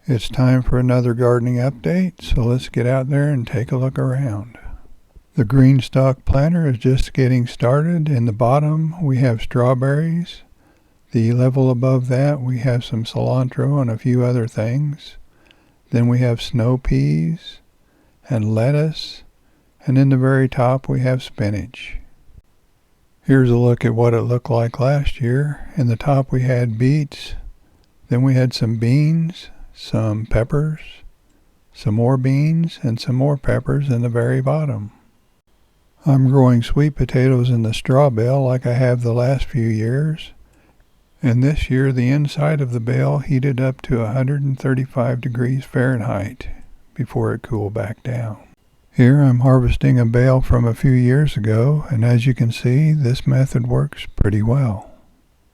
It's time for another gardening update, so let's get out there and take a look around. The green stalk planter is just getting started. In the bottom we have strawberries. The level above that we have some cilantro and a few other things. Then we have snow peas and lettuce, and in the very top we have spinach. Here's a look at what it looked like last year. In the top we had beets, then we had some beans, some peppers, some more beans, and some more peppers in the very bottom. I'm growing sweet potatoes in the straw bale like I have the last few years, and this year the inside of the bale heated up to 135 degrees Fahrenheit before it cooled back down. Here I'm harvesting a bale from a few years ago, and as you can see, this method works pretty well.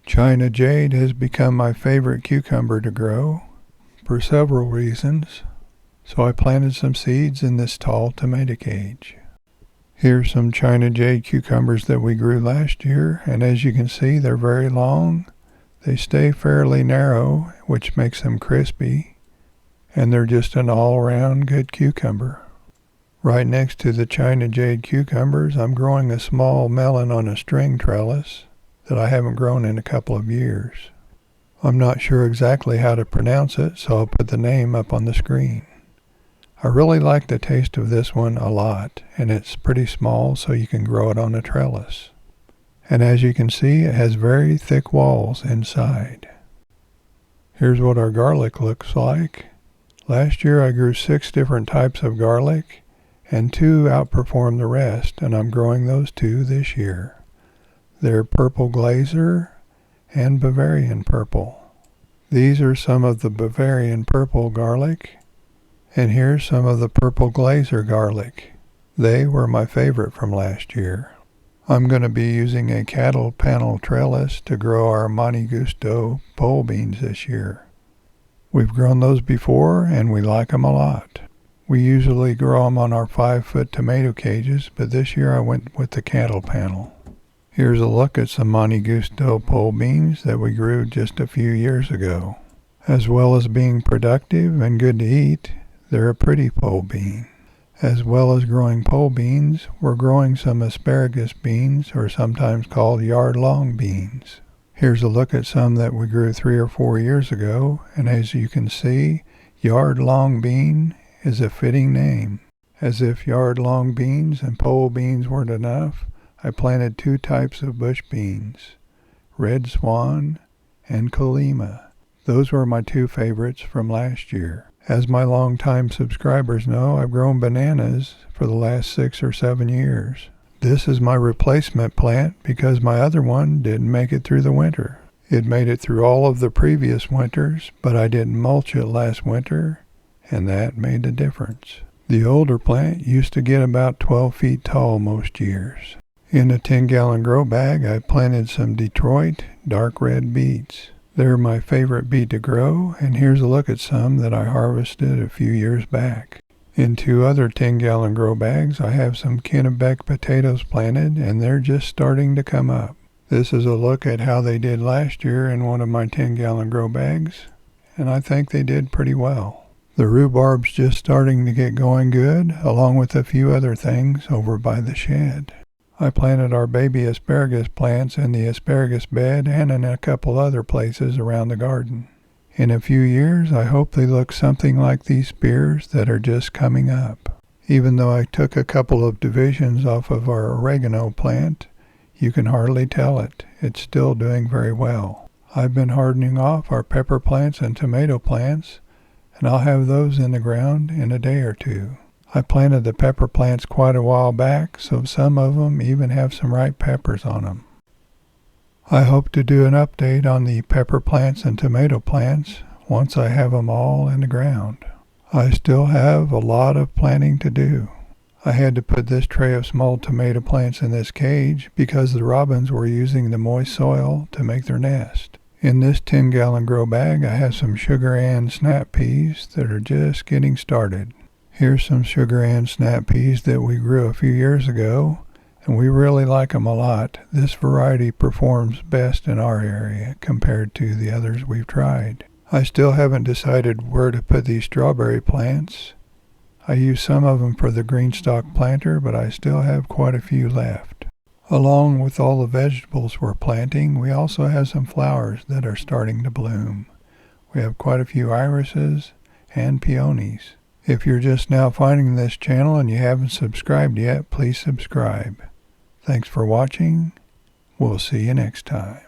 China jade has become my favorite cucumber to grow for several reasons, so I planted some seeds in this tall tomato cage. Here's some China jade cucumbers that we grew last year, and as you can see, they're very long. They stay fairly narrow, which makes them crispy, and they're just an all-around good cucumber. Right next to the China jade cucumbers, I'm growing a small melon on a string trellis that I haven't grown in a couple of years. I'm not sure exactly how to pronounce it, so I'll put the name up on the screen. I really like the taste of this one a lot, and it's pretty small, so you can grow it on a trellis. And as you can see, it has very thick walls inside. Here's what our garlic looks like. Last year I grew 6 different types of garlic, and 2 outperformed the rest, and I'm growing those 2 this year. They're purple glazer and Bavarian purple. These are some of the Bavarian purple garlic, and here's some of the purple glazer garlic. They were my favorite from last year. I'm going to be using a cattle panel trellis to grow our Monte Gusto pole beans this year. We've grown those before, and we like them a lot. We usually grow them on our 5-foot tomato cages, but this year I went with the cattle panel. Here's a look at some Monte Gusto pole beans that we grew just a few years ago. As well as being productive and good to eat, they're a pretty pole bean. As well as growing pole beans, we're growing some asparagus beans, or sometimes called yard-long beans. Here's a look at some that we grew 3 or 4 years ago, and as you can see, yard-long bean is a fitting name. As if yard-long beans and pole beans weren't enough, I planted 2 types of bush beans, Red Swan and Colima. Those were my 2 favorites from last year. As my longtime subscribers know, I've grown bananas for the last 6 or 7 years. This is my replacement plant because my other one didn't make it through the winter. It made it through all of the previous winters, but I didn't mulch it last winter, and that made a difference. The older plant used to get about 12 feet tall most years. In a 10-gallon grow bag, I planted some Detroit dark red beets. They're my favorite beet to grow, and here's a look at some that I harvested a few years back. In 2 other 10-gallon grow bags, I have some Kennebec potatoes planted, and they're just starting to come up. This is a look at how they did last year in one of my 10-gallon grow bags, and I think they did pretty well. The rhubarb's just starting to get going good, along with a few other things over by the shed. I planted our baby asparagus plants in the asparagus bed and in a couple other places around the garden. In a few years, I hope they look something like these spears that are just coming up. Even though I took a couple of divisions off of our oregano plant, you can hardly tell it. It's still doing very well. I've been hardening off our pepper plants and tomato plants, and I'll have those in the ground in a day or 2. I planted the pepper plants quite a while back, so some of them even have some ripe peppers on them. I hope to do an update on the pepper plants and tomato plants once I have them all in the ground. I still have a lot of planting to do. I had to put this tray of small tomato plants in this cage because the robins were using the moist soil to make their nest. In this 10-gallon grow bag, I have some Sugar Ann snap peas that are just getting started. Here's some Sugar Ann snap peas that we grew a few years ago, and we really like them a lot. This variety performs best in our area compared to the others we've tried. I still haven't decided where to put these strawberry plants. I used some of them for the green stalk planter, but I still have quite a few left. Along with all the vegetables we're planting, we also have some flowers that are starting to bloom. We have quite a few irises and peonies. If you're just now finding this channel and you haven't subscribed yet, please subscribe. Thanks for watching. We'll see you next time.